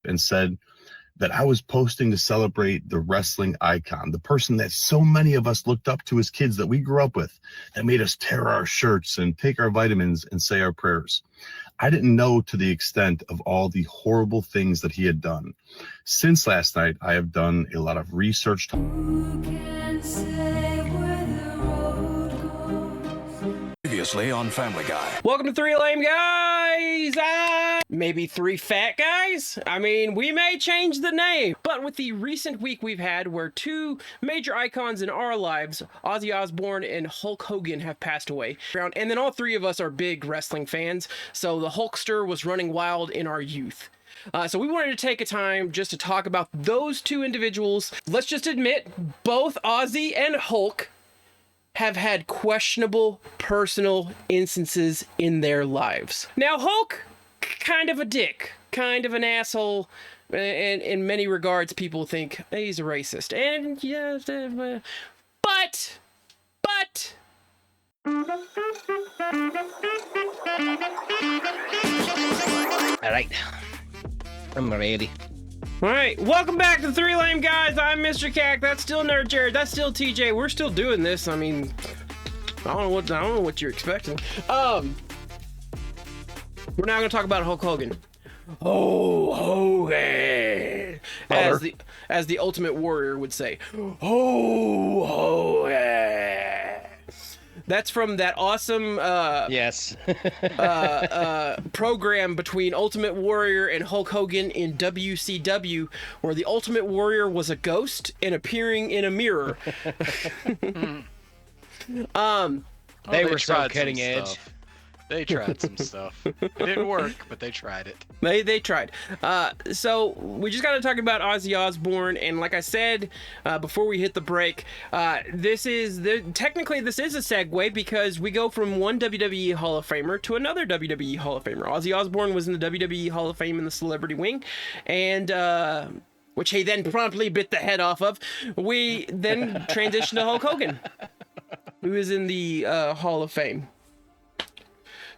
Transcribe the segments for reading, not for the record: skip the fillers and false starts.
and said that I was posting to celebrate the wrestling icon, the person that so many of us looked up to as kids that we grew up with, that made us tear our shirts and take our vitamins and say our prayers. I didn't know to the extent of all the horrible things that he had done. Since last night, I have done a lot of research. Who can say where the road goes? Previously on Family Guy. Welcome to Three Lame Guys! Maybe three fat guys? I mean, we may change the name. But with the recent week we've had where two major icons in our lives, Ozzy Osbourne and Hulk Hogan, have passed away. And then all three of us are big wrestling fans, so the Hulkster was running wild in our youth. So we wanted to take a time just to talk about those two individuals. Let's just admit, both Ozzy and Hulk have had questionable personal instances in their lives. Now, Hulk, kind of a dick, kind of an asshole, and in many regards, people think he's a racist. And yeah, but. All right, I'm ready. All right, welcome back to Three Lame Guys. I'm Mr. Cack. That's still Nerd Jared. That's still TJ. We're still doing this. I mean, I don't know what you're expecting. We're now going to talk about Hulk Hogan. Oh, Hogan, as the Ultimate Warrior would say. Oh, Hogan. That's from that awesome Yes. program between Ultimate Warrior and Hulk Hogan in WCW, where the Ultimate Warrior was a ghost and appearing in a mirror. They were so cutting edge. Stuff. They tried some stuff. It didn't work, but they tried it. They tried. So we just got to talk about Ozzy Osbourne, and like I said before we hit the break, technically this is a segue because we go from one WWE Hall of Famer to another WWE Hall of Famer. Ozzy Osbourne was in the WWE Hall of Fame in the Celebrity Wing, and which he then promptly bit the head off of. We then transitioned to Hulk Hogan, who is in the Hall of Fame.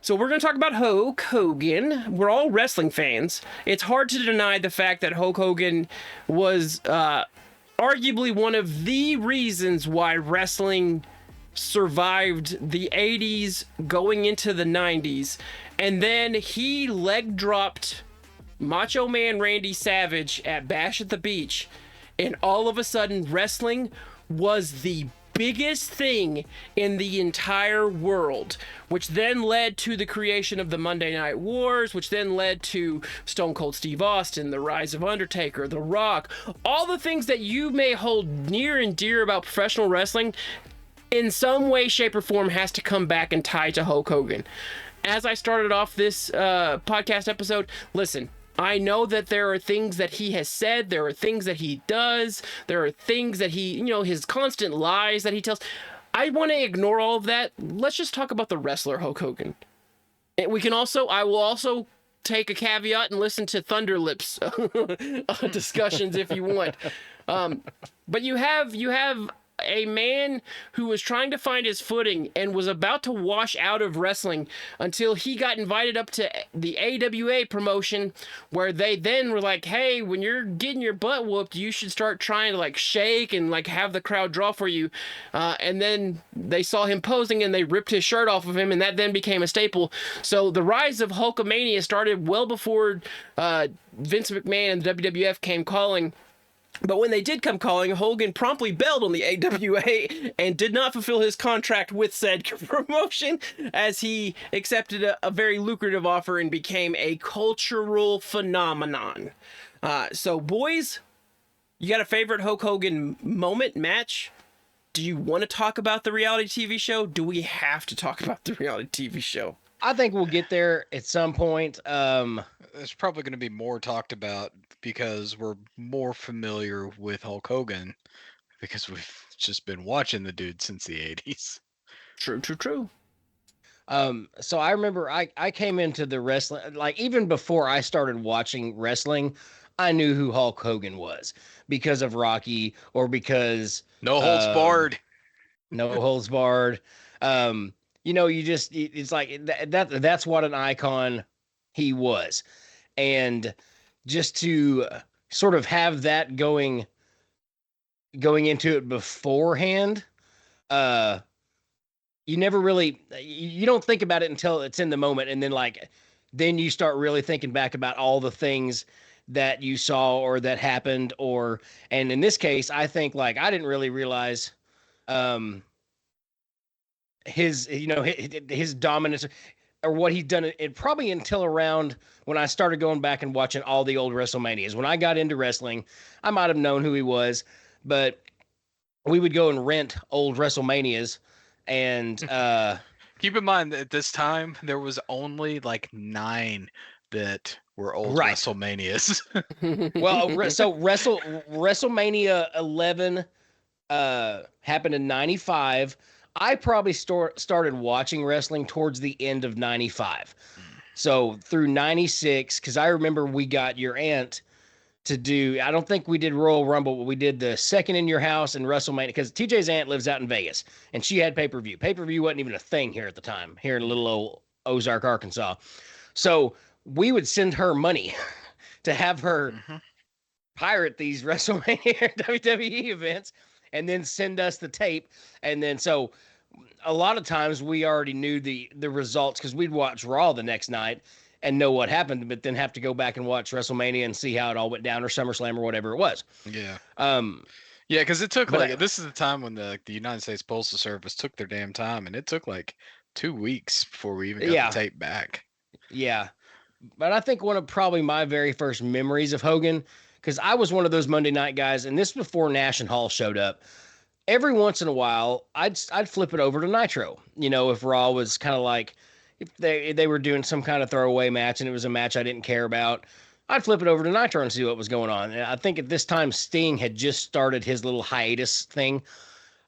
So we're going to talk about Hulk Hogan. We're all wrestling fans. It's hard to deny the fact that Hulk Hogan was arguably one of the reasons why wrestling survived the 80s going into the 90s. And then he leg dropped Macho Man Randy Savage at Bash at the Beach. And all of a sudden, wrestling was the biggest thing in the entire world, which then led to the creation of the Monday Night Wars, which then led to Stone Cold Steve Austin, the rise of Undertaker, The Rock, all the things that you may hold near and dear about professional wrestling in some way, shape, or form has to come back and tie to Hulk Hogan. As I started off this podcast episode, listen, I know that there are things that he has said, there are things that he does, there are things that he, his constant lies that he tells. I want to ignore all of that. Let's just talk about the wrestler Hulk Hogan. And I will also take a caveat and listen to Thunder Lips discussions if you want. But you have a man who was trying to find his footing and was about to wash out of wrestling until he got invited up to the AWA promotion, where they then were like, hey, when you're getting your butt whooped, you should start trying to shake and have the crowd draw for you. And then they saw him posing and they ripped his shirt off of him, and that then became a staple. So the rise of Hulkamania started well before Vince McMahon and the WWF came calling. But when they did come calling, Hogan promptly bailed on the AWA and did not fulfill his contract with said promotion, as he accepted a very lucrative offer and became a cultural phenomenon. So, boys, you got a favorite Hulk Hogan moment, match? Do you want to talk about the reality TV show? Do we have to talk about the reality TV show? I think we'll get there at some point. There's probably going to be more talked about because we're more familiar with Hulk Hogan because we've just been watching the dude since the 80s. True. So I remember I came into the wrestling, even before I started watching wrestling, I knew who Hulk Hogan was because of Rocky or because No holds barred. No holds barred. It's like that's what an icon he was. And just to sort of have that going into it beforehand. Uh, you never really you don't think about it until it's in the moment, and then then you start really thinking back about all the things that you saw or that happened, or and in this case, I think I didn't really realize um his his dominance or what he'd done it probably until around when I started going back and watching all the old WrestleManias. When I got into wrestling, I might have known who he was, but we would go and rent old WrestleManias and Keep in mind that at this time there was only like 9 that were old Right. WrestleManias. well, so WrestleMania 11 happened in 95. I probably started watching wrestling towards the end of 95. So through 96, because I remember we got your aunt to do, I don't think we did Royal Rumble, but we did the Second in Your House and WrestleMania, because TJ's aunt lives out in Vegas, and she had pay-per-view. Pay-per-view wasn't even a thing here at the time, here in little old Ozark, Arkansas. So we would send her money to have her pirate these WrestleMania WWE events and then send us the tape. And then so a lot of times we already knew the results because we'd watch Raw the next night and know what happened, but then have to go back and watch WrestleMania and see how it all went down, or SummerSlam, or whatever it was. Yeah. Um, Yeah, because it took But this is the time when the United States Postal Service took their damn time, and it took like 2 weeks before we even got Yeah. the tape back. yeah, but I think one of probably my very first memories of Hogan, because I was one of those Monday night guys, and this before Nash and Hall showed up. Every once in a while, I'd flip it over to Nitro. If Raw was kind of if they were doing some kind of throwaway match and it was a match I didn't care about, I'd flip it over to Nitro and see what was going on. And I think at this time Sting had just started his little hiatus thing.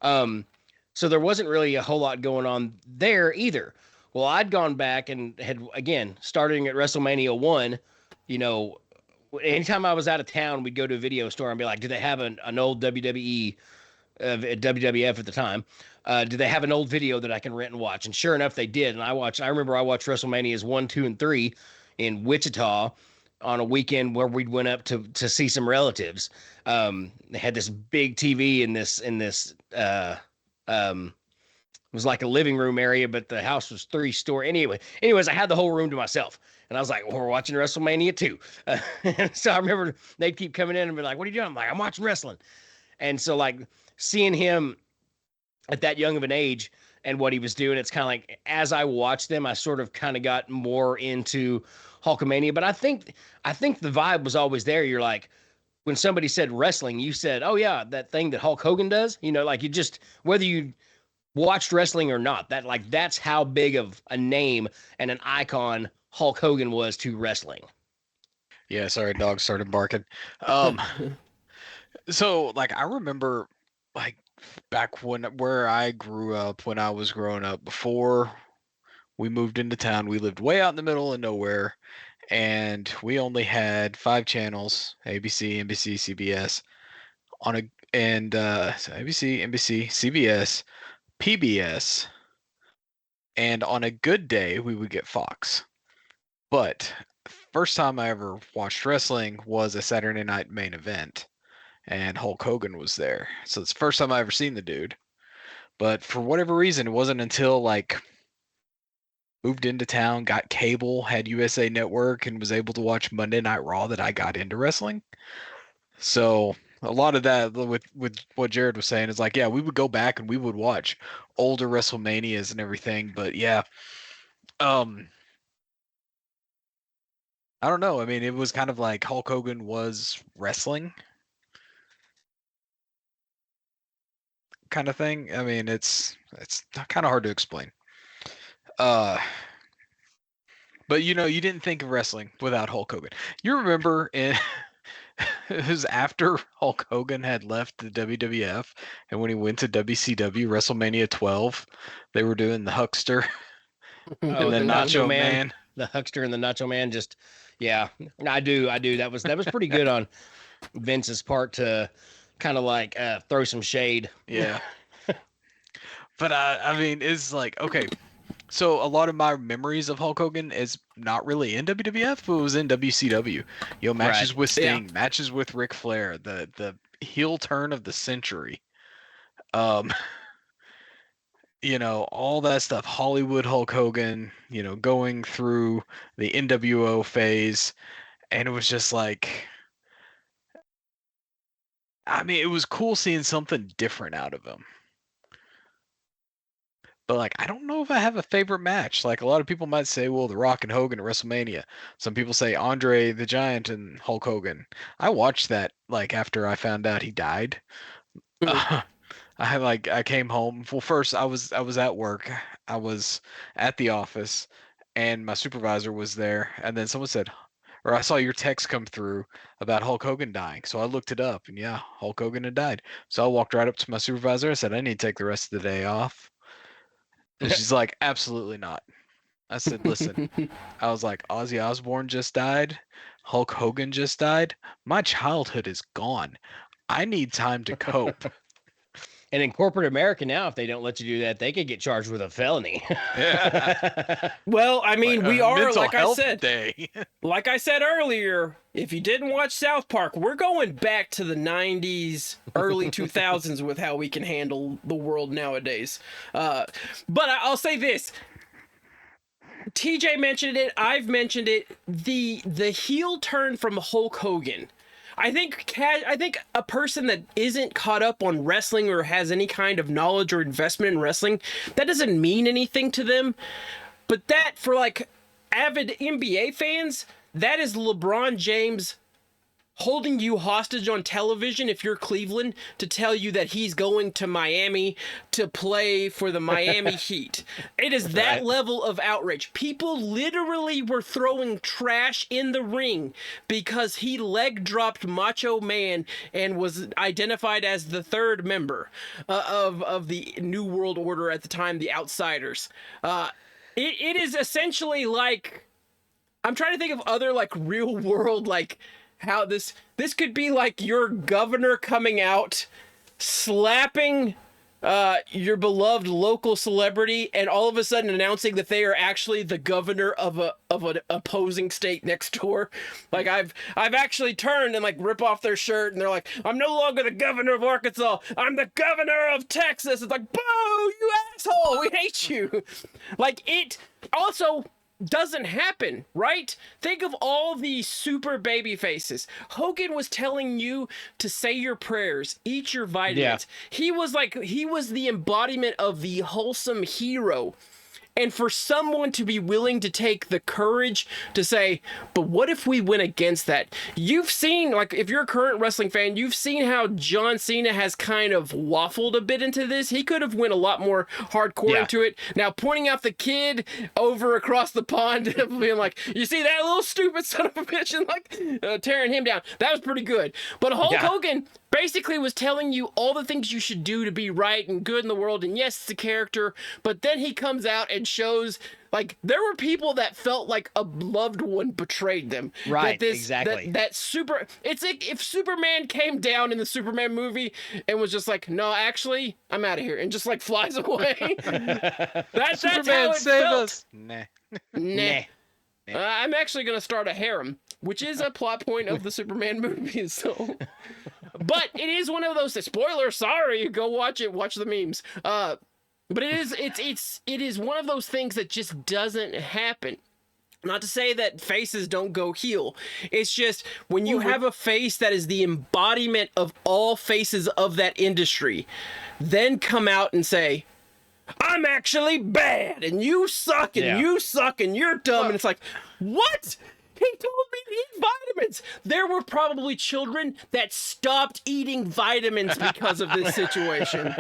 So there wasn't really a whole lot going on there either. Well, I'd gone back and had again starting at WrestleMania 1, anytime I was out of town, we'd go to a video store and be like, do they have an old WWE WWF at the time? Do they have an old video that I can rent and watch? And sure enough, they did. And I remember I watched WrestleManias 1, 2, and 3 in Wichita on a weekend where we'd went up to see some relatives. They had this big TV in this it was like a living room area, but the house was 3-story. Anyways, I had the whole room to myself. And I was like, well, we're watching WrestleMania 2. So I remember they'd keep coming in and be like, what are you doing? I'm like, I'm watching wrestling. And so seeing him at that young of an age and what he was doing, it's kind of like as I watched them, I sort of kind of got more into Hulkamania. But I think the vibe was always there. You're like, when somebody said wrestling, you said, oh yeah, that thing that Hulk Hogan does. You just whether you watched wrestling or not, that's how big of a name and an icon Hulk Hogan was to wrestling. Yeah, sorry, dog started barking. So I remember back where I grew up, when I was growing up, before we moved into town, we lived way out in the middle of nowhere, and we only had 5 channels: ABC, NBC, CBS, so ABC, NBC, CBS, PBS, and on a good day we would get Fox. But first time I ever watched wrestling was a Saturday night main event, and Hulk Hogan was there. So it's the first time I ever seen the dude. But for whatever reason, it wasn't until moved into town, got cable, had USA Network, and was able to watch Monday Night Raw that I got into wrestling. So a lot of that with what Jared was saying is yeah, we would go back and we would watch older WrestleManias and everything. But yeah, I don't know. I mean, it was kind of like Hulk Hogan was wrestling kind of thing. I mean, it's kind of hard to explain. But you didn't think of wrestling without Hulk Hogan. You remember it was after Hulk Hogan had left the WWF, and when he went to WCW WrestleMania 12, they were doing the Huckster and the Nacho Man. The Huckster and the Nacho Man, yeah, I do. That was pretty good on Vince's part to kind of throw some shade. Yeah. But I mean, it's okay. So a lot of my memories of Hulk Hogan is not really in WWF, but it was in WCW. You know, matches Right. with Yeah. Sting, matches with Ric Flair, the heel turn of the century. Um, you know, all that stuff. Hollywood Hulk Hogan, you know, going through the NWO phase, and it was just like, I mean, it was cool seeing something different out of him. But like, I don't know if I have a favorite match. Like a lot of people might say, well, The Rock and Hogan at WrestleMania. Some people say Andre the Giant and Hulk Hogan. I watched that like after I found out he died. Mm. I came home. Well, first I was at work. I was at the office, and my supervisor was there. And then someone said, or I saw your text come through about Hulk Hogan dying. So I looked it up, and yeah, Hulk Hogan had died. So I walked right up to my supervisor. I said, I need to take the rest of the day off. And she's like, absolutely not. I said, listen, I was like, Ozzy Osbourne just died. Hulk Hogan just died. My childhood is gone. I need time to cope. And in corporate America now, if they don't let you do that, they could get charged with a felony. Well, I mean, we are, Mental like I health said, day. like I said earlier, if you didn't watch South Park, we're going back to the 90s, early 2000s with how we can handle the world nowadays. But I'll say this. TJ mentioned it. I've mentioned it. The heel turn from Hulk Hogan. I think a person that isn't caught up on wrestling or has any kind of knowledge or investment in wrestling, that doesn't mean anything to them. But that, for like avid NBA fans, that is LeBron James holding you hostage on television if you're Cleveland to tell you that he's going to Miami to play for the Miami Heat. It is that Right. level of outrage. People literally were throwing trash in the ring because he leg dropped Macho Man and was identified as the third member of the New World Order at the time, the Outsiders. It is essentially like, I'm trying to think of other like real world, like how this could be like your governor coming out, slapping your beloved local celebrity, and all of a sudden announcing that they are actually the governor of an opposing state next door. Like I've actually turned and like rip off their shirt, and they're like, I'm no longer the governor of Arkansas. I'm the governor of Texas. It's like, boo, you asshole. We hate you. Like, it also doesn't happen, right? Think of all the super baby faces. Hogan was telling you to say your prayers, eat your vitamins. He was the embodiment of the wholesome hero. And for someone to be willing to take the courage to say, but what if we went against that? You've seen, like, if you're a current wrestling fan, you've seen how John Cena has kind of waffled a bit into this. He could have went a lot more hardcore into it. Now, pointing out the kid over across the pond, being like, you see that little stupid son of a bitch, and like tearing him down. That was pretty good. But Hulk Hogan basically was telling you all the things you should do to be right and good in the world, and yes, it's a character, but then he comes out and shows, like, there were people that felt like a loved one betrayed them. Right, exactly. It's like if Superman came down in the Superman movie and was just like, no, actually, I'm out of here, and just like flies away. That's Superman, how it save felt. us. Nah. Nah. I'm actually gonna start a harem, which is a plot point of the Superman movies. So, but it is one of those. Spoiler, sorry. Go watch it. Watch the memes. But it is one of those things that just doesn't happen. Not to say that faces don't go heel. It's just when you have a face that is the embodiment of all faces of that industry, then come out and say, I'm actually bad, and you suck, and you suck, and you're dumb. And it's like, what? He told me to eat vitamins. There were probably children that stopped eating vitamins because of this situation.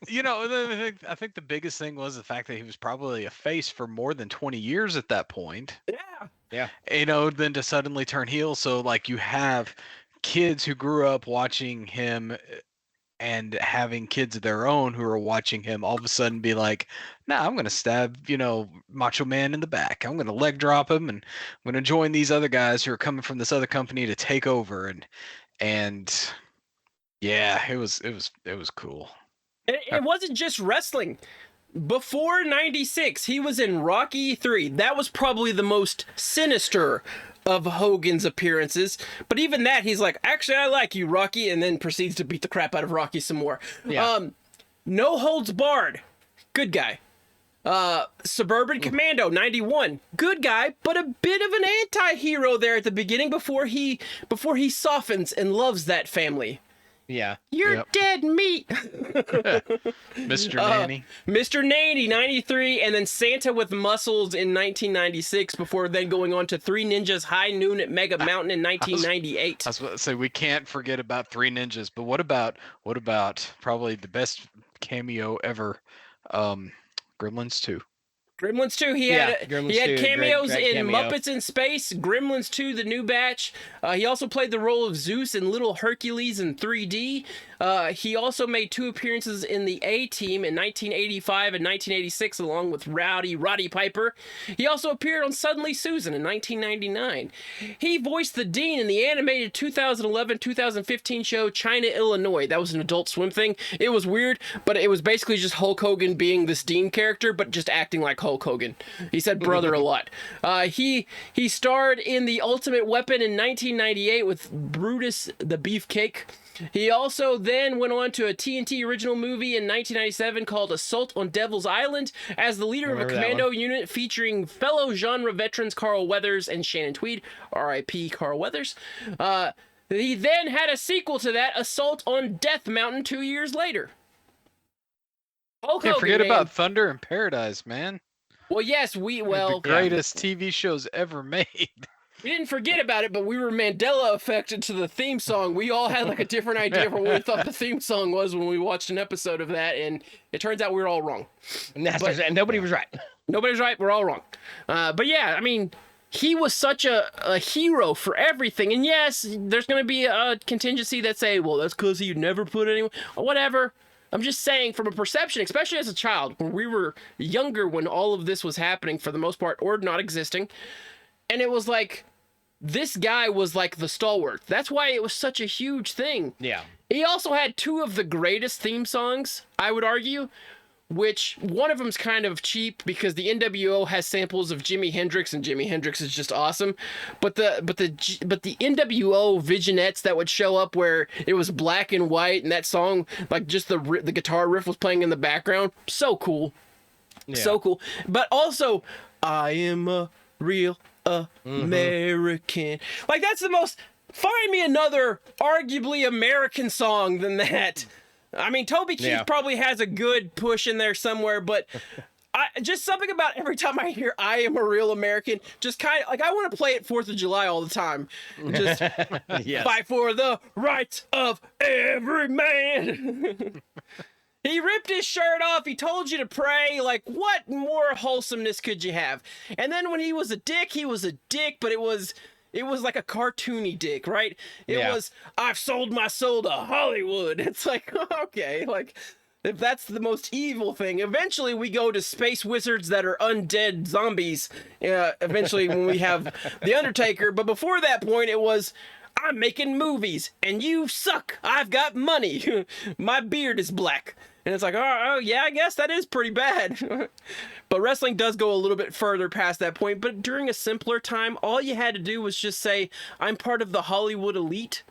You know, I think the biggest thing was the fact that he was probably a face for more than 20 years at that point. Yeah. You know, then to suddenly turn heel. So, like, you have kids who grew up watching him and having kids of their own who are watching him all of a sudden be like, nah, I'm going to stab, you know, Macho Man in the back. I'm going to leg drop him, and I'm going to join these other guys who are coming from this other company to take over. And yeah, it was cool. It wasn't just wrestling. Before 96, he was in Rocky 3. That was probably the most sinister of Hogan's appearances. But even that, he's like, actually, I like you, Rocky, and then proceeds to beat the crap out of Rocky some more. Yeah. No Holds Barred. Good guy. Suburban Commando 91, good guy, but a bit of an anti-hero there at the beginning before he softens and loves that family. Yeah. You're Yep. dead meat. Mr. Nanny. Mr. Nanny 93, and then Santa with Muscles in 1996 before then going on to Three Ninjas High Noon at Mega Mountain in 1998. I was about to say we can't forget about Three Ninjas, but what about probably the best cameo ever, Gremlins 2. Gremlins 2, he Yeah, had Gremlins he had 2, cameos great in cameo. Muppets in Space, Gremlins 2, The New Batch. He also played the role of Zeus in Little Hercules in 3D. He also made 2 appearances in the A-Team in 1985 and 1986 along with Roddy Piper. He also appeared on Suddenly Susan in 1999. He voiced the Dean in the animated 2011-2015 show China, Illinois. That was an Adult Swim thing. It was weird, but it was basically just Hulk Hogan being this Dean character, but just acting like Hulk Hogan. He said brother a lot. He starred in The Ultimate Weapon in 1998 with Brutus the Beefcake. He also then went on to a TNT original movie in 1997 called Assault on Devil's Island as the leader of a Remember that commando unit featuring fellow genre veterans Carl Weathers and Shannon Tweed, R.I.P. Carl Weathers. He then had a sequel to that, Assault on Death Mountain, 2 years later. Hulk Can't Hogan, forget man. about Thunder in Paradise, man. Well, yes, The greatest TV shows ever made. we didn't forget about it, but we were Mandela affected to the theme song. We all had like a different idea for what we thought the theme song was when we watched an episode of that, and it turns out we were all wrong. And nobody was right. Nobody's right, we're all wrong. But yeah, I mean, he was such a hero for everything. And yes, there's going to be a contingency that say, well, that's because he never put anyone, whatever. I'm just saying from a perception, especially as a child, when we were younger, when all of this was happening for the most part, or not existing. And it was like, this guy was like the stalwart. That's why it was such a huge thing. Yeah. He also had 2 of the greatest theme songs, I would argue, which one of them's kind of cheap because the NWO has samples of Jimi Hendrix, and Jimi Hendrix is just awesome. But the NWO vignettes that would show up where it was black and white, and that song, like just the guitar riff was playing in the background, so cool, so cool. But also, I am a real American. Like that's the most. Find me another arguably American song than that. I mean, Toby Keith probably has a good push in there somewhere, but just something about every time I hear I am a real American, just kind of like I want to play it 4th of July all the time. Just fight for the rights of every man. He ripped his shirt off. He told you to pray. Like, what more wholesomeness could you have? And then when he was a dick, but it was like a cartoony dick, right? It was, I've sold my soul to Hollywood. It's like, okay, like, if that's the most evil thing. Eventually, we go to space wizards that are undead zombies, eventually when we have The Undertaker. But before that point, it was, I'm making movies, and you suck. I've got money. My beard is black. And it's like, oh, yeah, I guess that is pretty bad. But wrestling does go a little bit further past that point. But during a simpler time, all you had to do was just say, I'm part of the Hollywood elite.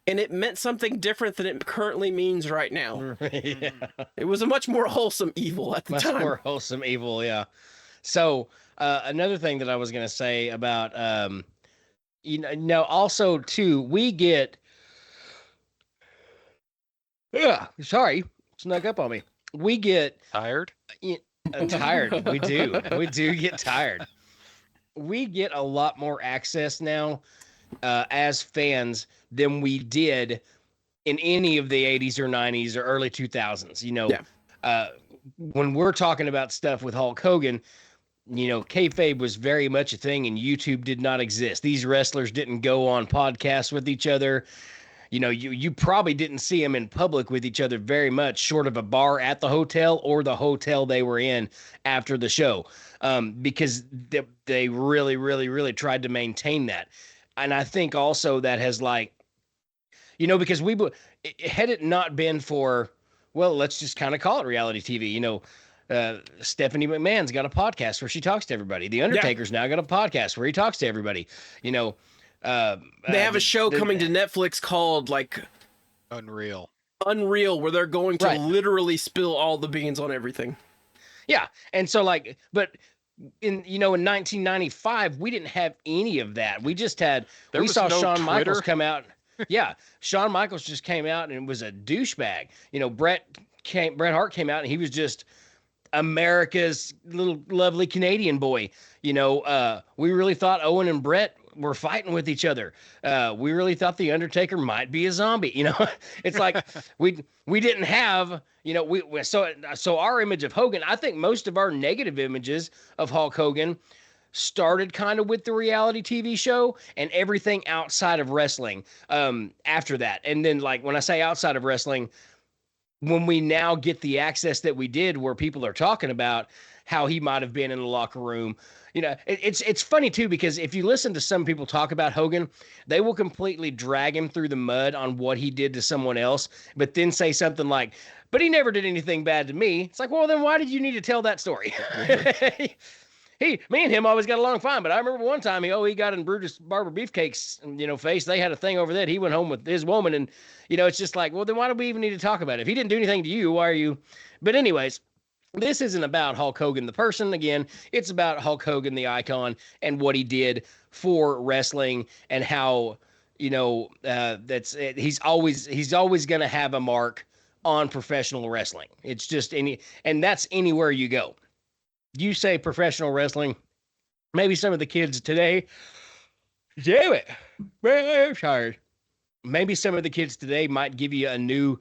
And it meant something different than it currently means right now. Yeah. It was a much more wholesome evil at the time. Much more wholesome evil, yeah. So another thing that I was going to say about, also too, we get, sorry, snuck up on me. We get Tired? tired. We do get tired. We get a lot more access now as fans than we did in any of the 80s or 90s or early 2000s. When we're talking about stuff with Hulk Hogan, kayfabe was very much a thing, and YouTube did not exist. These wrestlers didn't go on podcasts with each other. You probably didn't see them in public with each other very much, short of a bar at the hotel or the hotel they were in after the show, because they really, really, really tried to maintain that. And I think also that has because had it not been for, well, let's just kind of call it reality TV, Stephanie McMahon's got a podcast where she talks to everybody. The Undertaker's now got a podcast where he talks to everybody. You know, They have a show coming to Netflix called like Unreal. Unreal, where they're going to Right. literally spill all the beans on everything. Yeah, and so like, but in 1995, we didn't have any of that. We just had There we was saw no Shawn Michaels Twitter. come out. Yeah, Shawn Michaels just came out and was a douchebag. You know, Bret Hart came out and he was just America's little lovely Canadian boy. You know, we really thought Owen and Bret were fighting with each other. We really thought the Undertaker might be a zombie. You know, it's like we didn't have. You know, so our image of Hogan. I think most of our negative images of Hulk Hogan started kind of with the reality TV show and everything outside of wrestling after that. And then, like, when I say outside of wrestling, when we now get the access that we did where people are talking about how he might have been in the locker room, you know, it's funny too, because if you listen to some people talk about Hogan, they will completely drag him through the mud on what he did to someone else, but then say something like, but he never did anything bad to me. It's like, well, then why did you need to tell that story? Me and him always got along fine, but I remember one time he got in Brutus Barber Beefcake's, face. They had a thing over that. He went home with his woman, and it's just like, well, then why do we even need to talk about it? If he didn't do anything to you, why are you? But anyways, this isn't about Hulk Hogan the person. Again, it's about Hulk Hogan the icon and what he did for wrestling and how he's always going to have a mark on professional wrestling. It's just and that's anywhere you go. You say professional wrestling, maybe some of the kids today, damn it, man, I'm tired. Maybe some of the kids today might give you a new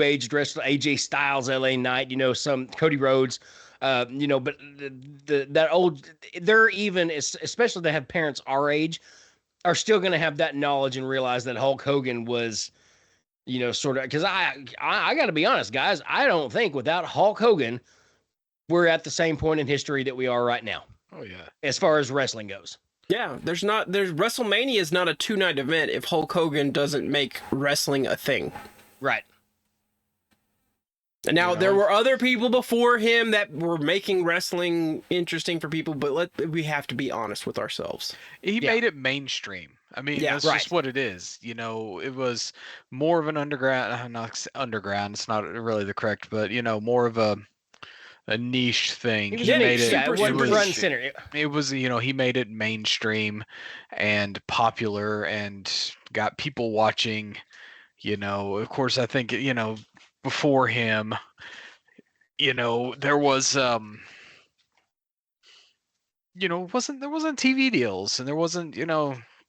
age wrestler, AJ Styles, LA Knight, some Cody Rhodes, but that old, they're even, especially they have parents our age, are still going to have that knowledge and realize that Hulk Hogan was, sort of, because I got to be honest, guys, I don't think without Hulk Hogan, we're at the same point in history that we are right now. Oh yeah. As far as wrestling goes. Yeah, there's WrestleMania is not a 2-night event if Hulk Hogan doesn't make wrestling a thing. Right. And now there were other people before him that were making wrestling interesting for people, but we have to be honest with ourselves. He made it mainstream. I mean, Yeah, that's right. just what it is. It was more of an underground, not underground, it's not really the correct, but more of a niche thing. He was Yeah, a made niche it- guy. It wasn't super front and niche. center. It was, he made it mainstream and popular and got people watching. Of course, I think, before him, there was, there wasn't TV deals and there wasn't,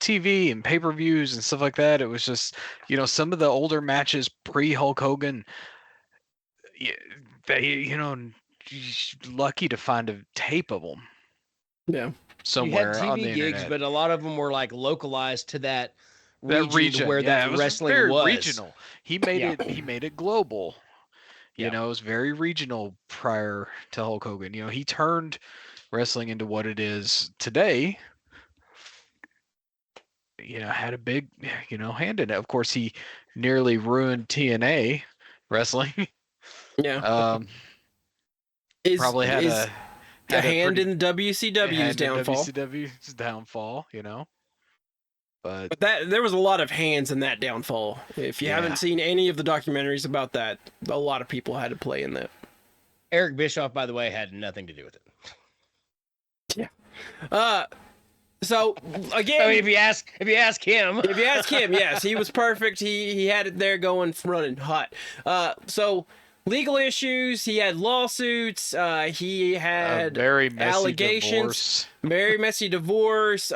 TV and pay-per-views and stuff like that. It was just, some of the older matches pre-Hulk Hogan, they, lucky to find a tape of them Yeah. somewhere You had on the TV gigs, internet. but a lot of them were like localized to that That region where yeah, that it was wrestling very was. regional. He made Yeah. it. He made it global. Yeah. It was very regional prior to Hulk Hogan. He turned wrestling into what it is today. Had a big, hand in it. Of course, he nearly ruined TNA wrestling. Yeah. Probably had is a the hand pretty- in WCW's hand in downfall. WCW's downfall. But But there was a lot of hands in that downfall. If you Yeah. haven't seen any of the documentaries about that, a lot of people had to play in that. Eric Bischoff, by the way, had nothing to do with it. So again, I mean, if you ask him, if you ask him, yes, he was perfect. He had it there going, running hot. So legal issues, he had lawsuits, he a had very messy allegations, divorce. very messy divorce,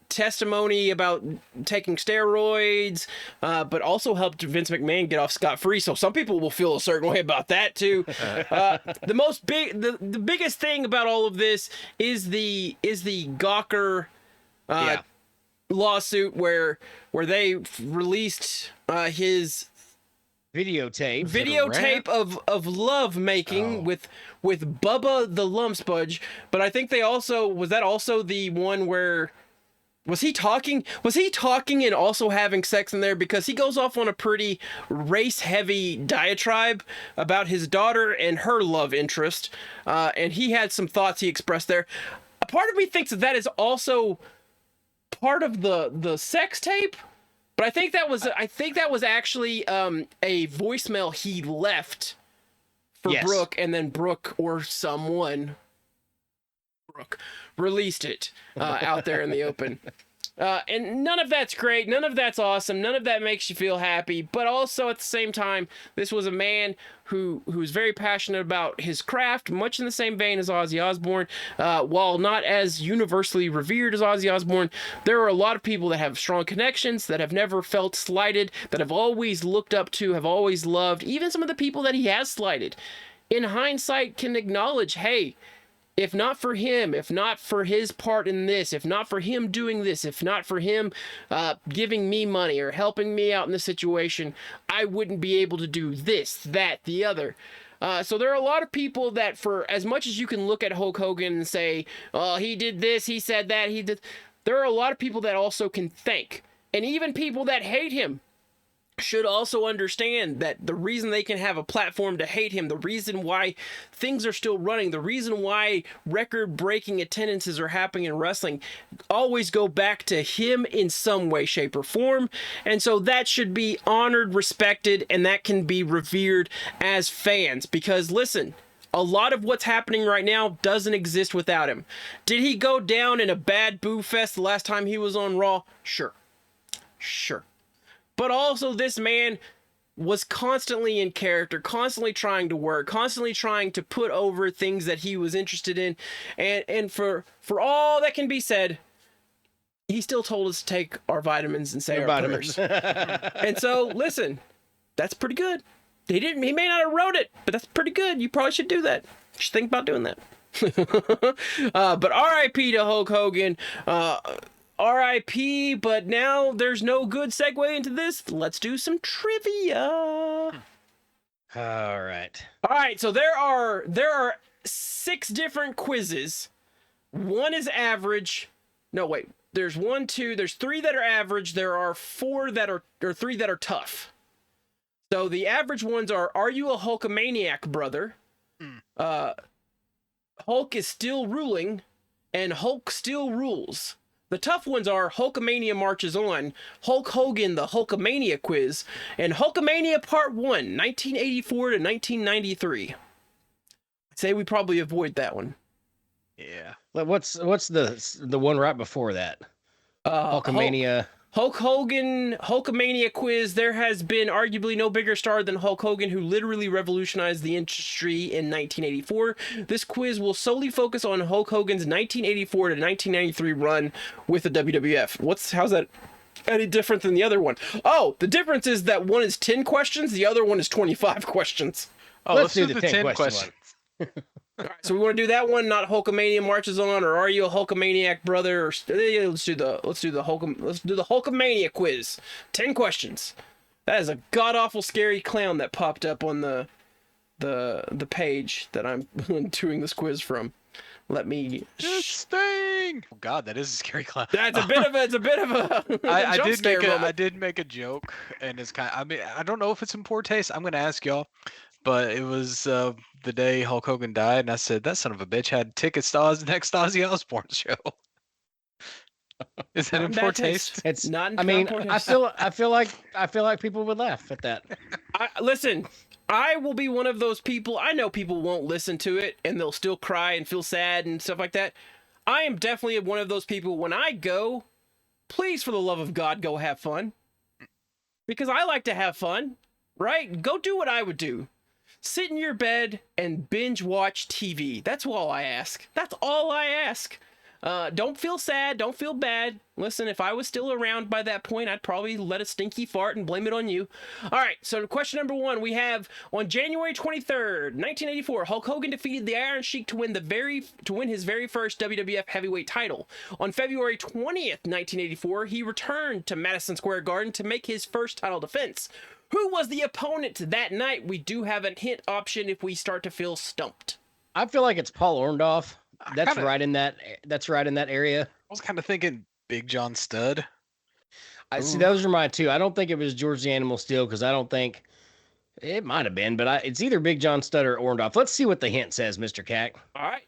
testimony about taking steroids, but also helped Vince McMahon get off scot-free. So some people will feel a certain way about that too. The biggest thing about all of this is the Gawker lawsuit where they released his videotape of love making with Bubba the Lump Spudge. But I think they also was that also the one where Was he talking? Was he talking and also having sex in there? Because he goes off on a pretty race-heavy diatribe about his daughter and her love interest, and he had some thoughts he expressed there. A part of me thinks that is also part of the sex tape, but I think that was actually a voicemail he left for Yes. Brooke, and then Brooke or someone released it out there in the open. And none of that's great. None of that's awesome. None of that makes you feel happy. But also at the same time, this was a man who's very passionate about his craft, much in the same vein as Ozzy Osbourne. While not as universally revered as Ozzy Osbourne, there are a lot of people that have strong connections, that have never felt slighted, that have always looked up to, have always loved, even some of the people that he has slighted. In hindsight, can acknowledge, hey, if not for him, if not for his part in this, if not for him doing this, if not for him giving me money or helping me out in this situation, I wouldn't be able to do this, that, the other. So there are a lot of people that, for as much as you can look at Hulk Hogan and say, oh, he did this, he said that, he did, there are a lot of people that also can thank. And even people that hate him should also understand that the reason they can have a platform to hate him, the reason why things are still running, the reason why record-breaking attendances are happening in wrestling, always go back to him in some way, shape, or form. And so that should be honored, respected, and that can be revered as fans. Because listen, a lot of what's happening right now doesn't exist without him. Did he go down in a bad boo fest the last time he was on Raw? Sure. But also, this man was constantly in character, constantly trying to work, constantly trying to put over things that he was interested in. And for all that can be said, he still told us to take our vitamins and say our prayers. And so, listen, that's pretty good. He may not have wrote it, but that's pretty good. You probably should do that. You should think about doing that. But R.I.P. to Hulk Hogan. R.I.P. But now there's no good segue into this. Let's do some trivia. All right. All right. So there are 6 different quizzes. One is average. No, wait. There's 1, 2. There's 3 that are average. There are 3 that are tough. So the average ones are you a Hulkamaniac, brother? Hulk is still ruling, and Hulk still rules. The tough ones are Hulkamania marches on, Hulk Hogan, the Hulkamania quiz, and Hulkamania Part 1, 1984 to 1993. I'd say we probably avoid that one. Yeah. What's the one right before that? Hulkamania. Hulk Hogan, Hulkamania quiz. There has been arguably no bigger star than Hulk Hogan, who literally revolutionized the industry in 1984. This quiz will solely focus on Hulk Hogan's 1984 to 1993 run with the WWF. How's that any different than the other one? Oh, the difference is that one is 10 questions, the other one is 25 questions. Oh, let's do the 10 questions. All right, so we want to do that one, not Hulkamania marches on, or are you a Hulkamaniac, brother? Or let's do the Hulkamania quiz. 10 questions. That is a god awful scary clown that popped up on the page that I'm doing this quiz from. Let me. It's Sting. Oh God, that is a scary clown. That's a bit of a. I did make a joke, and it's kind of. I mean, I don't know if it's in poor taste. I'm gonna ask y'all. But it was the day Hulk Hogan died, and I said, that son of a bitch had tickets to the next Ozzy Osbourne show. Is that in poor taste? It's not. I mean, I feel like people would laugh at that. Listen, I will be one of those people. I know people won't listen to it, and they'll still cry and feel sad and stuff like that. I am definitely one of those people. When I go, please, for the love of God, go have fun. Because I like to have fun, right? Go do what I would do. Sit in your bed and binge watch TV. That's all I ask. That's all I ask. Don't feel sad. Don't feel bad. Listen, if I was still around by that point, I'd probably let a stinky fart and blame it on you. All right, so question number 1, we have on January 23rd, 1984, Hulk Hogan defeated the Iron Sheik to win his very first WWF heavyweight title. On February 20th, 1984, he returned to Madison Square Garden to make his first title defense. Who was the opponent that night? We do have a hint option if we start to feel stumped. I feel like it's Paul Orndorff. That's right in that area. I was kind of thinking Big John Studd. I see those are my two. I don't think it was George the Animal Steel because I don't think it might have been, but it's either Big John Studd or Orndorff. Let's see what the hint says, Mr. Cack. All right.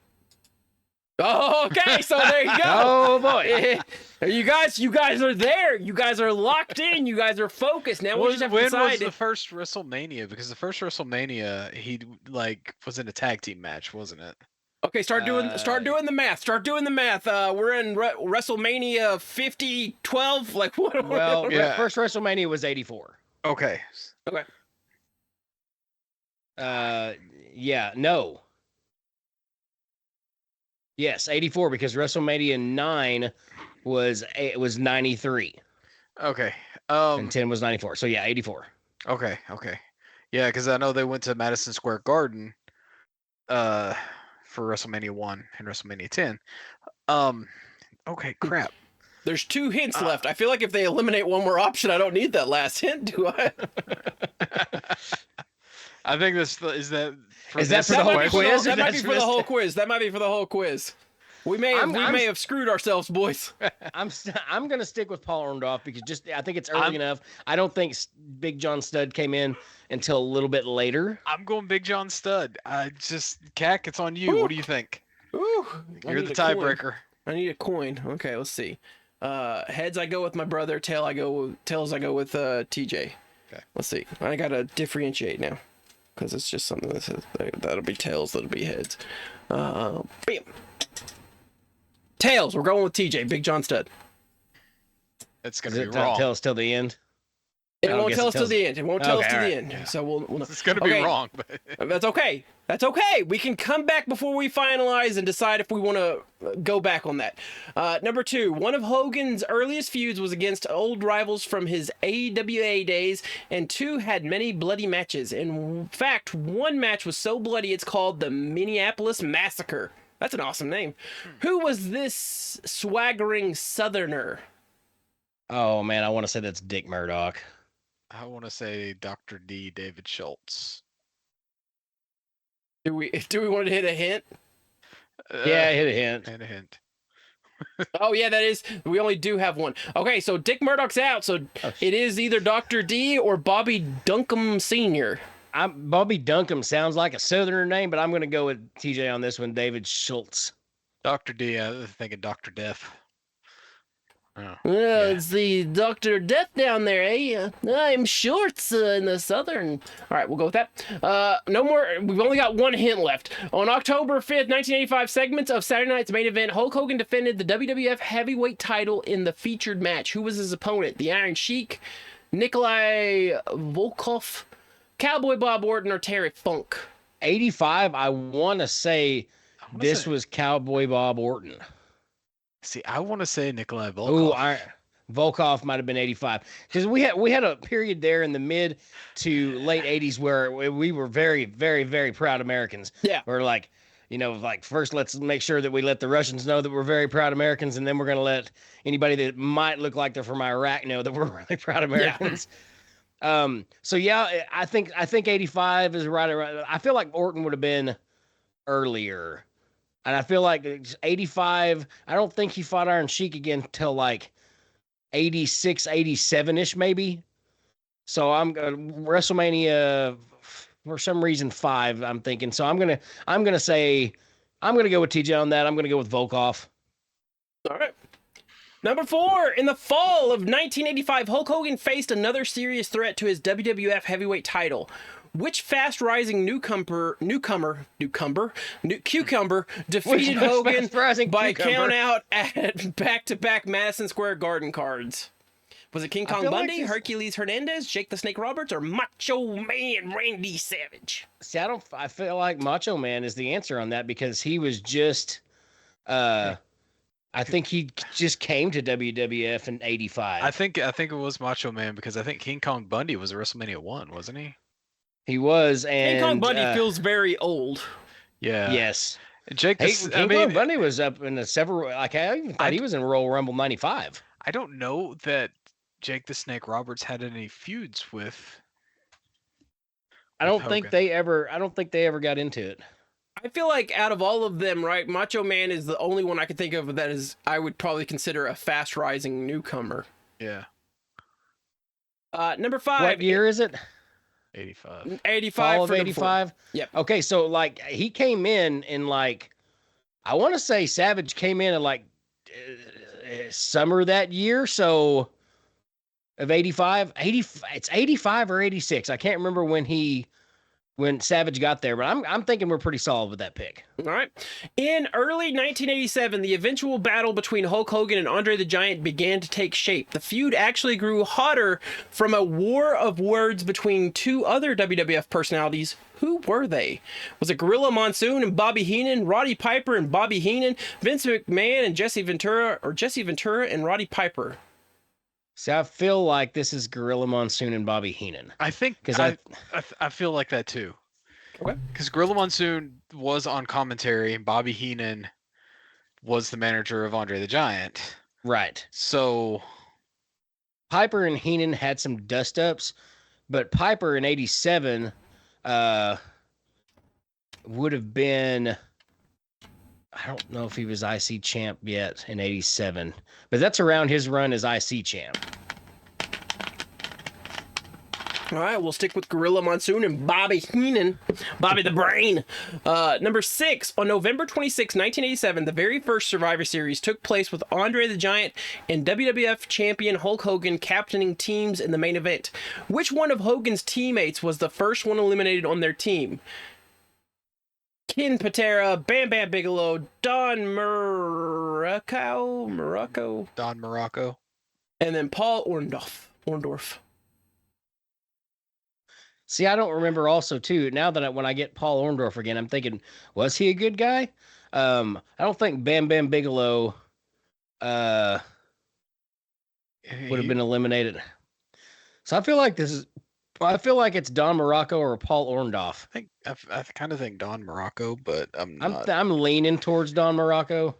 Oh, okay, so there you go. Oh boy. You guys are there. You guys are locked in. You guys are focused. Now we just have to When was decide. the first WrestleMania? Because the first WrestleMania, he was in a tag team match, wasn't it? Okay, start doing the math. Start doing the math. We're in WrestleMania 50, 12. Like what? Well, Yeah. first WrestleMania was 84. Okay. Okay. Yeah, no. Yes, 84 because WrestleMania 9 was 93 Okay. and 10 was 94. So yeah, 84. Okay. Yeah, because I know they went to Madison Square Garden, for WrestleMania 1 and WrestleMania 10. Okay, crap. There's 2 hints left. I feel like if they eliminate one more option, I don't need that last hint, do I? I think this is that. Is that for the whole quiz? That might be That's for the for whole this- quiz. That might be for the whole quiz. We may have screwed ourselves, boys. I'm gonna stick with Paul Orndorff because I think it's early enough. I don't think Big John Studd came in until a little bit later. I'm going Big John Studd. Cack, it's on you. Ooh. What do you think? Ooh, You're the tiebreaker. I need a coin. Okay, let's see. Heads, I go with my brother. Tails, I go with TJ. Okay. Let's see. I gotta differentiate now, because it's just something that'll be tails. That'll be heads. Bam. Tails. We're going with TJ. Big John Stud. It's Does gonna it be wrong. tell us till the end? It I don't won't guess tell it us to tells- the end. It won't tell us Okay, to the alright. end. So we'll It's gonna be Okay. wrong, but That's okay. That's okay. We can come back before we finalize and decide if we want to go back on that. Number 2, one of Hogan's earliest feuds was against old rivals from his AWA days, and 2 had many bloody matches. In fact, one match was so bloody it's called the Minneapolis Massacre. That's an awesome name. Who was this swaggering Southerner? Oh man, I want to say that's Dick Murdoch. I want to say Dr. D. David Schultz. Do we want to hit a hint? Yeah, hit a hint. And a hint. Oh yeah, that is. We only do have one. Okay, so Dick Murdoch's out, so it is either Dr. D or Bobby Duncombe Sr. Bobby Duncombe sounds like a Southerner name, but I'm going to go with TJ on this one, David Schultz. Dr. D. I was thinking Dr. Death. Oh, Well, it's the Dr. Death down there, eh? I'm Shorts in the Southern. All right, we'll go with that. No more. We've only got one hint left. On October 5th, 1985, segments of Saturday Night's main event, Hulk Hogan defended the WWF heavyweight title in the featured match. Who was his opponent? The Iron Sheik, Nikolai Volkov, Cowboy Bob Orton, or Terry Funk? 85, I want to say this was Cowboy Bob Orton. See, I want to say Nikolai Volkov. Ooh, Volkov might have been 85 because we had a period there in the mid to late 80s where we were very, very, very proud Americans. Yeah. We're like, first let's make sure that we let the Russians know that we're very proud Americans, and then we're going to let anybody that might look like they're from Iraq know that we're really proud Americans. So yeah, I think 85 is right around. I feel like Orton would have been earlier. And I feel like 85, I don't think he fought Iron Sheik again till like 86, 87-ish maybe. So I'm WrestleMania for some reason 5, I'm thinking. So I'm gonna go with TJ on that. I'm gonna go with Volkov. All right. Number 4, in the fall of 1985, Hulk Hogan faced another serious threat to his WWF heavyweight title. Which fast-rising cucumber defeated Hogan by count out at back-to-back Madison Square Garden cards? Was it King Kong Bundy, Hercules Hernandez, Jake the Snake Roberts, or Macho Man Randy Savage? See, I feel like Macho Man is the answer on that because he was just I think he just came to WWF in 85. I think it was Macho Man because I think King Kong Bundy was a WrestleMania 1, wasn't he? He was, and King Kong Bundy feels very old. Yeah. Yes. Jake, King Kong Bundy was up in several. Like I even thought he was in Royal Rumble '95. I don't know that Jake the Snake Roberts had any feuds with. I don't think Hogan. they ever got into it. I feel like out of all of them, right, Macho Man is the only one I could think of that is I would probably consider a fast rising newcomer. Yeah, Number 5, What year is it? 85. 85 Fall of for number 4. 85? Yep. Okay, so like he came in like I want to say Savage came in like summer that year, so of 85, it's 85 or 86. I can't remember when Savage got there, but I'm thinking we're pretty solid with that pick. All right. In early 1987, the eventual battle between Hulk Hogan and Andre the Giant began to take shape. The feud actually grew hotter from a war of words between two other WWF personalities. Who were they? Was it Gorilla Monsoon and Bobby Heenan, Roddy Piper and Bobby Heenan, Vince McMahon and Jesse Ventura, or Jesse Ventura and Roddy Piper? So I feel like this is Gorilla Monsoon and Bobby Heenan. I think 'Cause I feel like that too. Okay. Because Gorilla Monsoon was on commentary, and Bobby Heenan was the manager of Andre the Giant. Right. So Piper and Heenan had some dust ups, but Piper in 87 would have been, I don't know if he was IC champ yet in 87, but that's around his run as IC champ. All right, we'll stick with Gorilla Monsoon and Bobby Heenan, Bobby the Brain. Number 6, on November 26, 1987, the very first Survivor Series took place with Andre the Giant and WWF champion Hulk Hogan captaining teams in the main event. Which one of Hogan's teammates was the first one eliminated on their team? Ken Patera, Bam Bam Bigelow, Don Morocco, Don Morocco. and then Paul Orndorff. See, I don't remember also too. Now that when I get Paul Orndorff again, I'm thinking, was he a good guy? I don't think Bam Bam Bigelow would have been eliminated. So I feel like it's Don Morocco or Paul Orndorff. I kind of think Don Morocco, but I'm not. I'm leaning towards Don Morocco.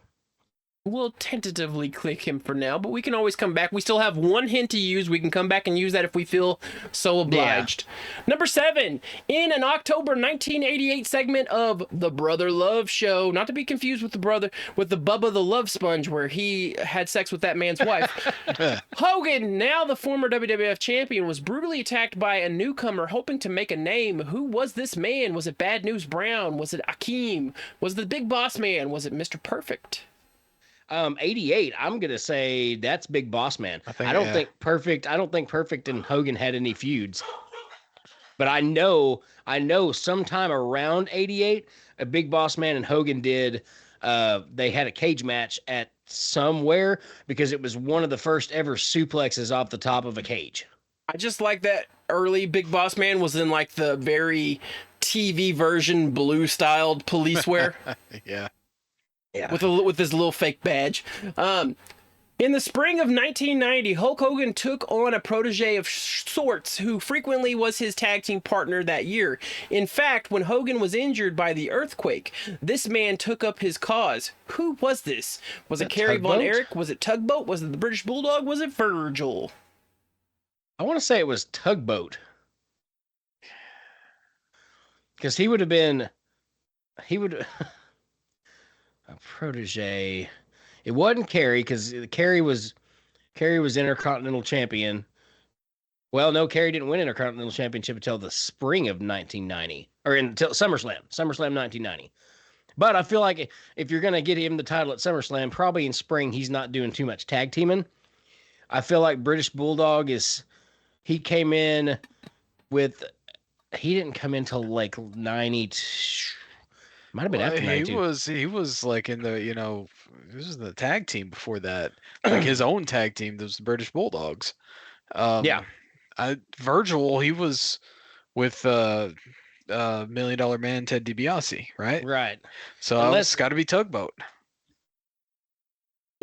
We'll tentatively click him for now, but we can always come back. We still have one hint to use. We can come back and use that if we feel so obliged. Number 7, in an October 1988 segment of The Brother Love Show, not to be confused with the Bubba the Love Sponge, where he had sex with that man's wife. Hogan, now the former WWF champion, was brutally attacked by a newcomer hoping to make a name. Who was this man? Was it Bad News Brown? Was it Akeem? Was it the Big Boss Man? Was it Mr. Perfect? 88. I'm gonna say that's Big Boss Man. I don't think Perfect and Hogan had any feuds, but I know sometime around 88, a Big Boss Man and Hogan did. They had a cage match at somewhere because it was one of the first ever suplexes off the top of a cage. I just like that early Big Boss Man was in like the very TV version blue styled police wear. Yeah. Yeah. With his little fake badge. In the spring of 1990, Hulk Hogan took on a protege of sorts who frequently was his tag team partner that year. In fact, when Hogan was injured by the earthquake, this man took up his cause. Who was this? Was it Kerry Von Erich? Was it Tugboat? Was it the British Bulldog? Was it Virgil? I want to say it was Tugboat. Because he would a protege. It wasn't Kerry because Kerry was Intercontinental Champion. Well, no, Kerry didn't win Intercontinental Championship until the spring of 1990, or until SummerSlam 1990. But I feel like if you're gonna get him the title at SummerSlam, probably in spring he's not doing too much tag teaming. I feel like British Bulldog he came in with. He didn't come in till like 90. Might have been after 92. He was like in the this was the tag team before that, like his own tag team. Those British Bulldogs. Yeah. Virgil, he was with $1 Million Man Ted DiBiase, right? Right. So it's got to be Tugboat.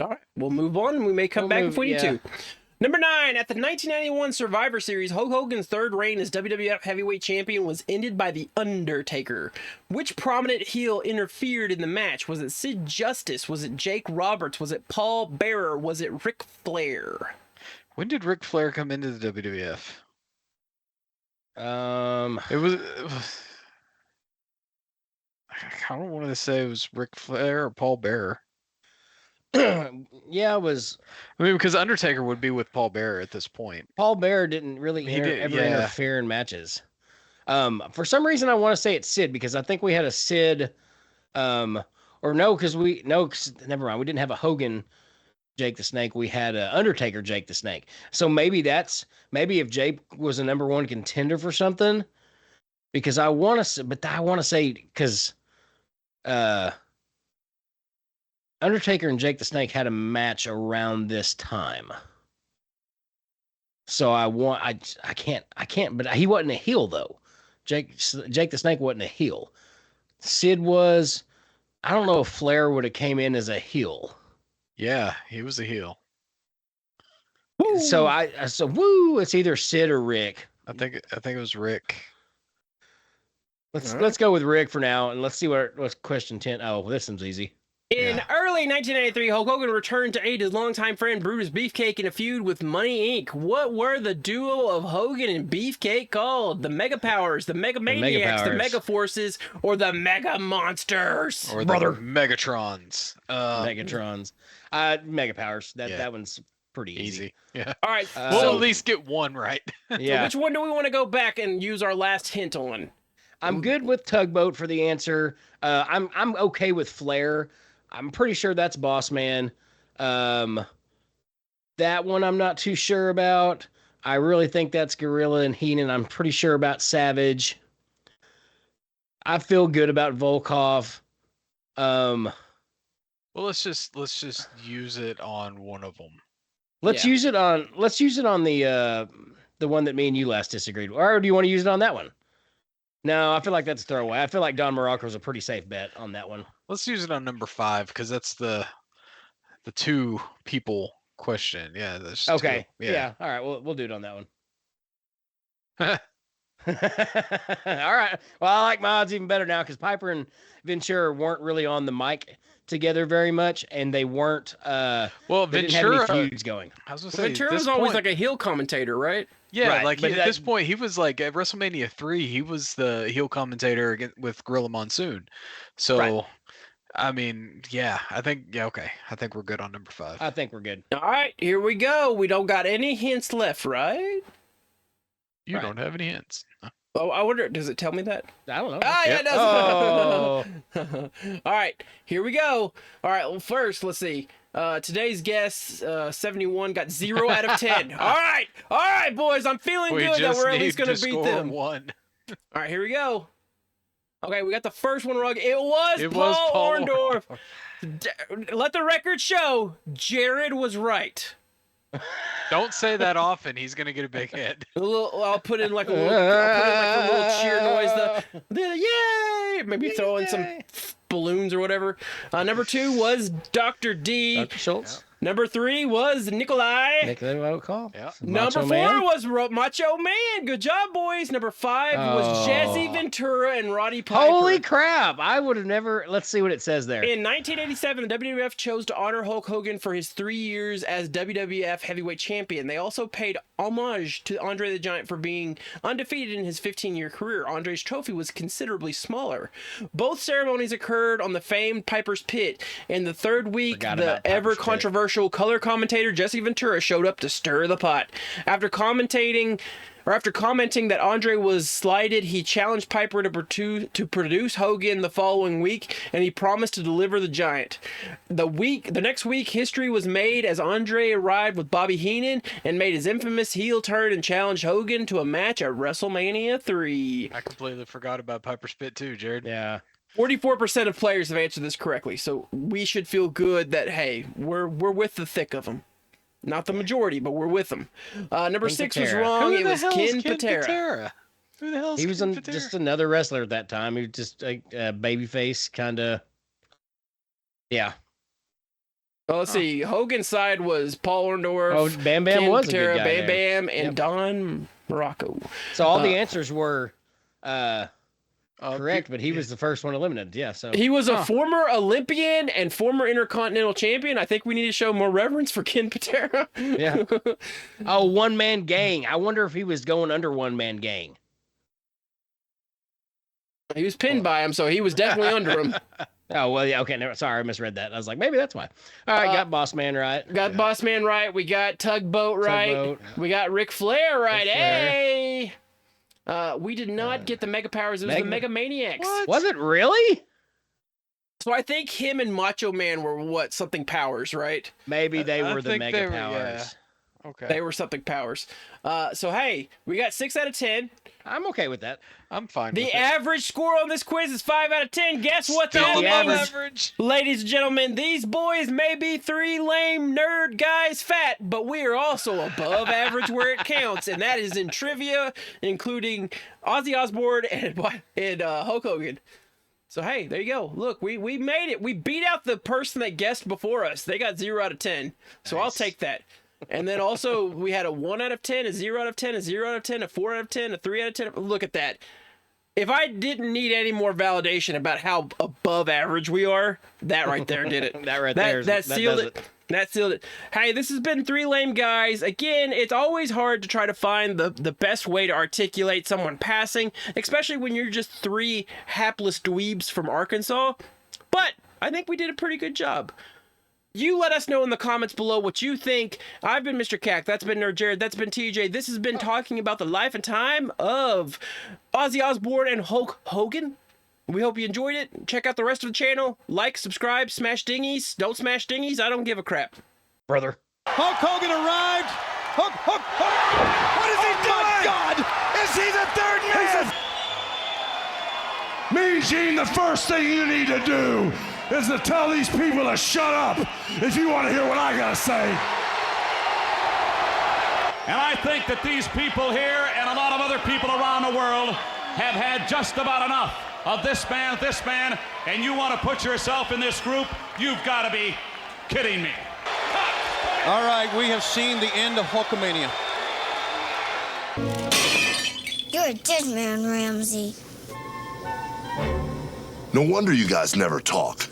All right, we'll move on. We may come back if we need to. Number 9, at the 1991 Survivor Series, Hulk Hogan's third reign as WWF Heavyweight Champion was ended by The Undertaker. Which prominent heel interfered in the match? Was it Sid Justice? Was it Jake Roberts? Was it Paul Bearer? Was it Ric Flair? When did Ric Flair come into the WWF? I It was. I don't want to say it was Ric Flair or Paul Bearer. Yeah, it was I mean, because Undertaker would be with Paul Bearer at this point. Paul Bearer didn't really He did, ever yeah. interfere in matches. For some reason, I want to say it's Sid because I think we had a Sid, or no, because never mind, we didn't have a Hogan Jake the Snake. We had a Undertaker Jake the Snake. So maybe if Jake was a number one contender for something, because I want to say because Undertaker and Jake the Snake had a match around this time. So I can't, but he wasn't a heel though. Jake the Snake wasn't a heel. Sid was. I don't know if Flair would have came in as a heel. Yeah, he was a heel. So it's either Sid or Rick. I think it was Rick. Let's go with Rick for now, and let's see what's question 10. Oh, this one's easy. In early 1993, Hulk Hogan returned to aid his longtime friend Brutus Beefcake in a feud with Money Inc. What were the duo of Hogan and Beefcake called? The Mega Powers, the Mega Maniacs, the Mega Forces, or the Mega Monsters? Or the Megatrons. Megatrons. Mega Powers. That one's pretty easy. Yeah. All right. We'll at least get one right. Yeah. Which one do we want to go back and use our last hint on? I'm good with Tugboat for the answer. I'm okay with Flair. I'm pretty sure that's Boss Man. That one I'm not too sure about. I really think that's Gorilla and Heenan. I'm pretty sure about Savage. I feel good about Volkov. Well, let's just use it on one of them. Let's use it on the one that me and you last disagreed with. Or do you want to use it on that one? No, I feel like that's a throwaway. I feel like Don Morocco's a pretty safe bet on that one. Let's use it on number 5 because that's the two people question. Yeah, that's okay. Two. Yeah. All right. We'll do it on that one. All right. Well, I like my odds even better now because Piper and Ventura weren't really on the mic together very much, and they weren't. Well, they Ventura didn't have any feuds going. I was gonna say Ventura was always like a heel commentator, right? Yeah, Right, like but at this point, he was like at WrestleMania 3, he was the heel commentator with Gorilla Monsoon. So, Right. I mean, okay. I think we're good on number 5. I think we're good. All right, here we go. We don't got any hints left, right? You don't have any hints. Oh, I wonder, does it tell me that? I don't know. Ah, yeah, it does. Oh. All right, here we go. All right, well, first, let's see. Today's guest, 71, got 0 out of 10. All right, boys, I'm feeling We good that just we're at need least going to to beat score them. 1. All right, here we go. Okay, we got the first one wrong. It was Paul Paul Orndorff. Let the record show, Jared was right. Don't say that often. He's gonna get a big head. I'll put in like a little cheer noise. The yay! Maybe throw in some balloons or whatever. Number 2 was Dr. D. Dr. Schultz. Number 3 was Nikolai. Nikolai would call. Yeah. Number 4 was Macho Man. Good job, boys. Number 5 was Jesse Ventura and Roddy Piper. Holy crap! I would have never. Let's see what it says there. In 1987, the WWF chose to honor Hulk Hogan for his 3 years as WWF Heavyweight Champion. They also paid homage to Andre the Giant for being undefeated in his 15-year career. Andre's trophy was considerably smaller. Both ceremonies occurred on the famed Piper's Pit. In the third week, Forgot the about Piper's ever Pit. controversial color commentator Jesse Ventura showed up to stir the pot. After commenting that Andre was slighted, he challenged Piper to produce Hogan the following week, and he promised to deliver the Giant. The next week, history was made as Andre arrived with Bobby Heenan and made his infamous heel turn and challenged Hogan to a match at WrestleMania 3. I completely forgot about Piper's Pit too, Jared. Yeah. 44% of players have answered this correctly, so we should feel good that, hey, we're with the thick of them. Not the majority, but we're with them. Number Ken 6 was Patera. wrong. Who It the was hell is Ken Patera. Who the hell is He was Ken Patera? just another wrestler at that time. He was just a babyface kind of. Yeah. Well, let's see. Hogan's side was Paul Orndorff. Oh, Bam Bam Ken was Patera, a good guy Bam there. Bam, and Yep. Don Morocco. So all the answers were correct, pe- but he was the first one eliminated. Yeah. So He was a former Olympian and former Intercontinental Champion. I think we need to show more reverence for Ken Patera. yeah. Oh, One Man Gang. I wonder if he was going under One Man Gang. He was pinned by him, so he was definitely under him. Oh, well, yeah, okay. Never, sorry, I misread that. I was like, maybe that's why. All right, got Boss Man right. Got Boss Man right. We got Tugboat right. Tugboat. We got Ric Flair right. Ric Flair. Hey! We did not get the Mega Powers. It was the Mega Maniacs. What? Was it really? So I think him and Macho Man were what? Something powers, right? Maybe they I were the think Mega they were, Powers. yeah. Okay. They were something powers. So hey, we got 6 out of 10. I'm okay with that. I'm fine The with it. average score on this quiz is 5 out of 10. Guess what Still that above means? average. Ladies and gentlemen, these boys may be 3 lame nerd guys fat, but we are also above average where it counts, and that is in trivia, including Ozzy Osbourne and Hulk Hogan. So hey, there you go. Look, we made it. We beat out the person that guessed before us. They got 0 out of 10. So I'll take that. And then also we had a 1 out of 10, a 0 out of 10, a 0 out of 10, a 4 out of 10, a 3 out of 10. Look at that. If I didn't need any more validation about how above average we are, that right there did it. That sealed it. That sealed it. Hey, this has been 3 Lame Guys. Again, it's always hard to try to find the best way to articulate someone passing, especially when you're just 3 hapless dweebs from Arkansas. But I think we did a pretty good job. You let us know in the comments below what you think. I've been Mr. Cack. That's been Nerd Jared. That's been TJ. This has been talking about the life and time of Ozzy Osbourne and Hulk Hogan. We hope you enjoyed it. Check out the rest of the channel. Like, subscribe, smash dingies. Don't smash dingies. I don't give a crap. Brother. Hulk Hogan arrived. Hulk. What is he doing? God, is he the third man? Mean Gene, the first thing you need to do is to tell these people to shut up if you want to hear what I gotta say. And I think that these people here and a lot of other people around the world have had just about enough of this man, and you want to put yourself in this group? You've got to be kidding me. All right, we have seen the end of Hulkamania. You're a dead man, Ramsey. No wonder you guys never talk.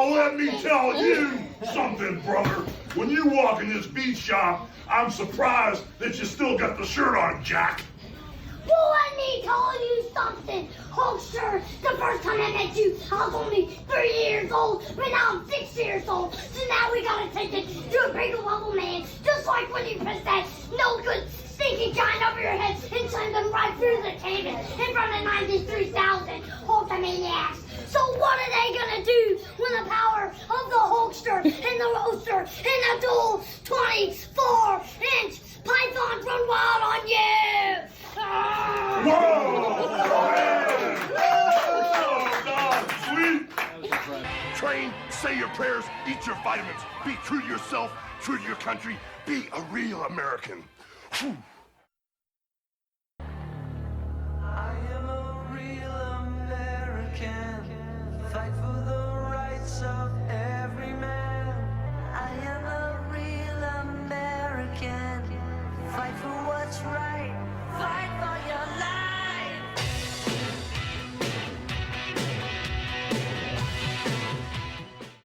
Let me tell you something, brother. When you walk in this beat shop, I'm surprised that you still got the shirt on, Jack. Well, let me tell you something, Hulkster. The first time I met you, I was only 3 years old, but now I'm 6 years old. So now we gotta take it to a bigger level, man. Just like when you press that no good stinking giant over your head and send them right through the canvas in front of 93,000 Hulkamaniacs. So what are they gonna do when the power of the Hulkster and the Roaster and the dual 24-inch pythons run wild on you? Sweet. Train, say your prayers, eat your vitamins, be true to yourself, true to your country, be a real American. Whew.